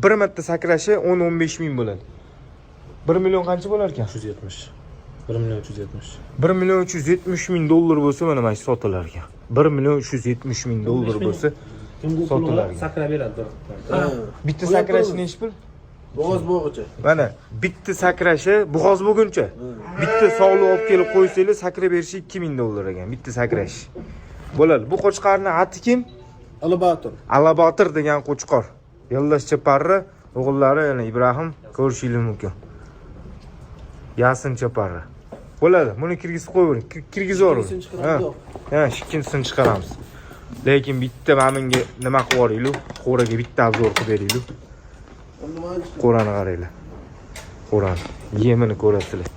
bir marta sakrashi 10-15 ming bo'ladi. 1 million qancha bo'lar ekan? 370. 1 million 370. 1 million 370 ming dollar bo'lsa mana mana shu sotilar ekan. 1 million 370 ming dollar bo'lsa sotilar ekan. Sakrab beradi. Bitta sakrashi nechi pul? Bo'g'oz bo'g'icha. Mana bitta sakrashi bo'g'oz bo'lguncha. Bitta sog'liq olib kelib qo'ysanglar, sakrab berishi 2000 dollar ekan bitta sakrash. Bo'ladi. Bu qo'chqorning ati kim? Alabator. Alabator degan qo'chqor. Yo'ldosh Chaparri o'g'illari yana Ibrohim ko'rishingiz mumkin. Yasin Chaparri. Bo'ladi. Buni kirgizib qo'yavering. Kirgizavering. Ha, ikkinchisini chiqaramiz. Lekin bitta menga nima qilib yuboringlar? Qo'raga bitta obzor qilib beringlar. Qo'rani qaranglar. Qo'ran. Yemini ko'rasizlar.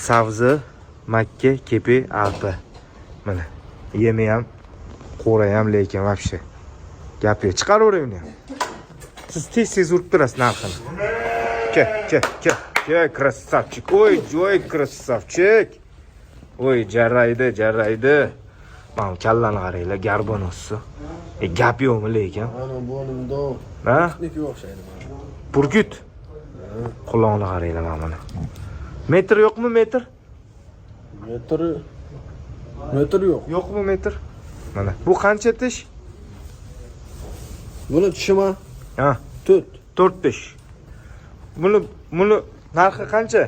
Savzi, makka, kepi, alpa. Mana. Yemi ham, qo'ra ham lekin вообще. Gapi chiqaravering uni. Siz tez urib turasiz narxini. Ke, krasavchik. Oy, krasavchik. Oy, jarraydi. Mana kallani qaranglar, garbonosi. Gap yo'qmi lekin? Mana bo'limda. Ha? Texnik o'xshaydi. Burgut. Quloqni qaranglar mana. Metr yo'qmi metr? Metr yo'q. Yo'qmi metr? Mana. Bu qancha tish? Buni tishima? Ha, 4 tish. Buni narxi qancha?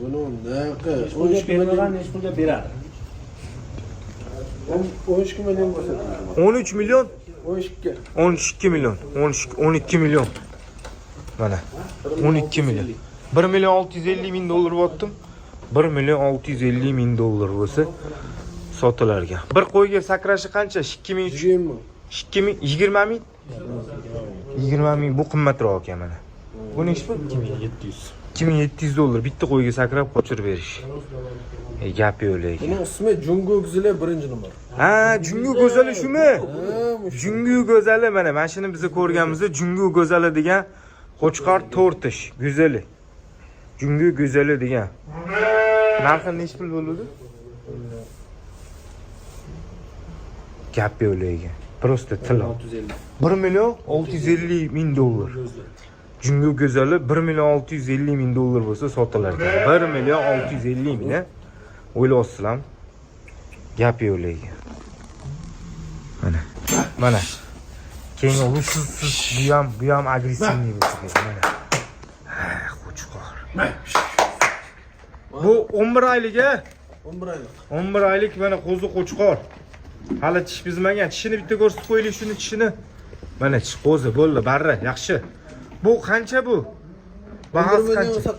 Buni narxi 13 bermagan necha pulga beradi? 12 million bo'lsa. 13 million? 12. 12 million. 12 million. Mana. 12 million. 1 million 650 ming dollar bo'tdim. 1 million 650 ming dollar bo'lsa sotilar ekan. Bir qo'yga sakrashi qancha? 2000 20 ming? 20 ming bu qimmatroq ekan mana. Bu nechi pul? 2700. 2700 dollar bitta qo'yga sakrab qochirib berish. Gap yo'q lekin. Buni ismi Jungo Go'zali birinchi numar. Ha, Jungo Go'zali shumi? Jungo Go'zali mana shuni biz ko'rganmizda Jungo Go'zali degan qo'chqor to'rtish go'zali. Jungo Go'zali degan. Narxi nechi pul bo'ladi? Gap yo'q lekin. Prosta til. 1 million 650 ming dollar. Jungo Go'zali 1 million 650 ming dollar bo'lsa sotilar ekan. 1 million 650 ming. O'ylayapsizlarmi? Gap yo'q lekin. Mana. Keyin urushsiz bu ham agressivniy bo'lsa mana. Ha, qo'chqor. Bu 11 oylik a? 11 oylik. 11 oylik mana qo'zi qo'chqor. Hali tish bizmagan. Tishini bitta ko'rsatib qo'yaylik shuni tishini. Mana tish qo'zi bo'ldi, barra, yaxshi. Bu qancha bu? Bahasi qancha?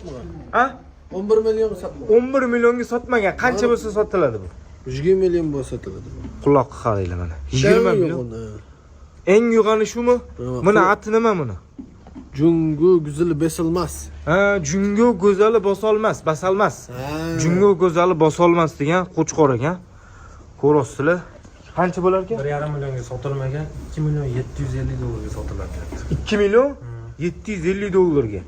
Ha? 11 million sotmagan. 11 millionga sotmagan. Qancha bo'lsa sotiladi bu? 20 million bo'lsa sotiladi. Quloqqa qaranglar mana. 20 million. Eng yo'g'ani shumi? Buni ati nima buni? Jungo Go'zali bosolmas. Ha, Jungo Go'zali bosolmas. Jungo Go'zali bosolmas degan qo'chqor ekan. Ko'rasizlar. Qancha bo'lar ekan? 1,5 millionga sotilmagan, 2 million 750 dollarga sotiladi. 2 million 750 dollarga.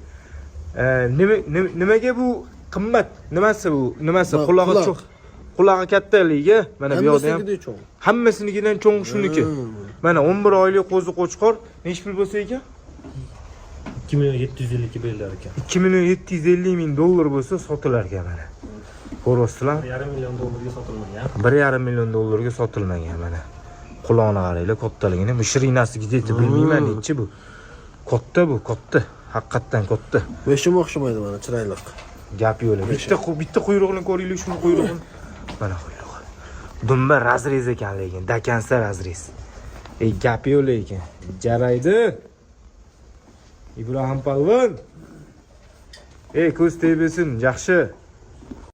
Nimaga bu qimmat? Nimasi bu? Qulog'i cho'q. Qulog'i kattaligi, mana bu yerda ham hammasinikidan cho'ng shuniki. Mana 11 oylik qo'zi qo'chqor nechi pul bo'lsa ekan? 2 million 750 ga berilar ekan. 2 million 750 ming dollar bo'lsa sotilar ekan mana. Ko'rasizlar? 1,5 million dollarga sotilmagan. 1,5 million dollarga sotilmagan mana. Quloqni qaranglar, kattaligini. Mishrinasiga yetib bilmayman nechi bu. Katta bu, katta. Haqiqatan katta. Beshim o'xshamaydi mana, chiroyli. Gap yo'q. Bitta quyrug'ini ko'ringlar, shuni quyrug'ini. Mana quyrug'i. Dumba razrez ekan lekin, dakansa razrez. Gap yo'q lekin. Jaraydi. Ibrohim Palvon. Ko'z tebesin, yaxshi.